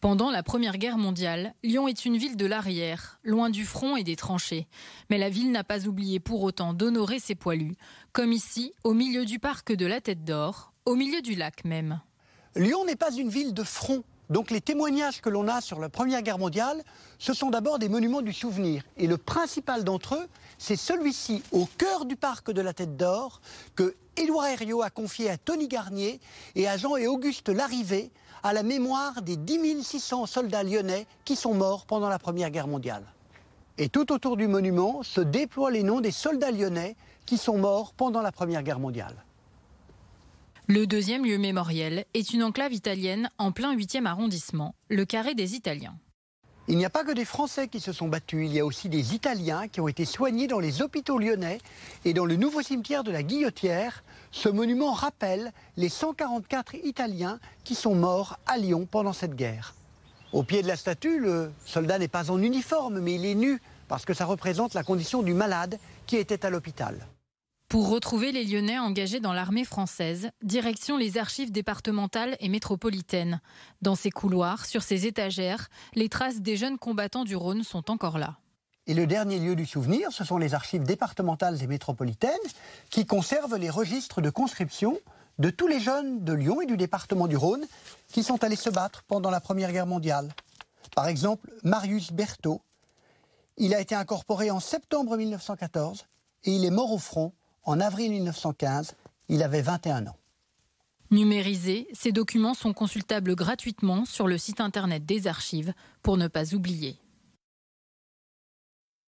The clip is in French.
Pendant la Première Guerre mondiale, Lyon est une ville de l'arrière, loin du front et des tranchées. Mais la ville n'a pas oublié pour autant d'honorer ses poilus, comme ici, au milieu du parc de la Tête d'Or, au milieu du lac même. Lyon n'est pas une ville de front. Donc les témoignages que l'on a sur la Première Guerre mondiale, ce sont d'abord des monuments du souvenir. Et le principal d'entre eux, c'est celui-ci, au cœur du parc de la Tête d'Or, que Édouard Herriot a confié à Tony Garnier et à Jean et Auguste Larrivé, à la mémoire des 10 600 soldats lyonnais qui sont morts pendant la Première Guerre mondiale. Et tout autour du monument se déploient les noms des soldats lyonnais qui sont morts pendant la Première Guerre mondiale. Le deuxième lieu mémoriel est une enclave italienne en plein 8e arrondissement, le Carré des Italiens. Il n'y a pas que des Français qui se sont battus, il y a aussi des Italiens qui ont été soignés dans les hôpitaux lyonnais et dans le nouveau cimetière de la Guillotière. Ce monument rappelle les 144 Italiens qui sont morts à Lyon pendant cette guerre. Au pied de la statue, le soldat n'est pas en uniforme, mais il est nu, parce que ça représente la condition du malade qui était à l'hôpital. Pour retrouver les Lyonnais engagés dans l'armée française, direction les archives départementales et métropolitaines. Dans ces couloirs, sur ces étagères, les traces des jeunes combattants du Rhône sont encore là. Et le dernier lieu du souvenir, ce sont les archives départementales et métropolitaines qui conservent les registres de conscription de tous les jeunes de Lyon et du département du Rhône qui sont allés se battre pendant la Première Guerre mondiale. Par exemple, Marius Berthaud. Il a été incorporé en septembre 1914 et il est mort au front en avril 1915, il avait 21 ans. Numérisés, ces documents sont consultables gratuitement sur le site internet des archives pour ne pas oublier.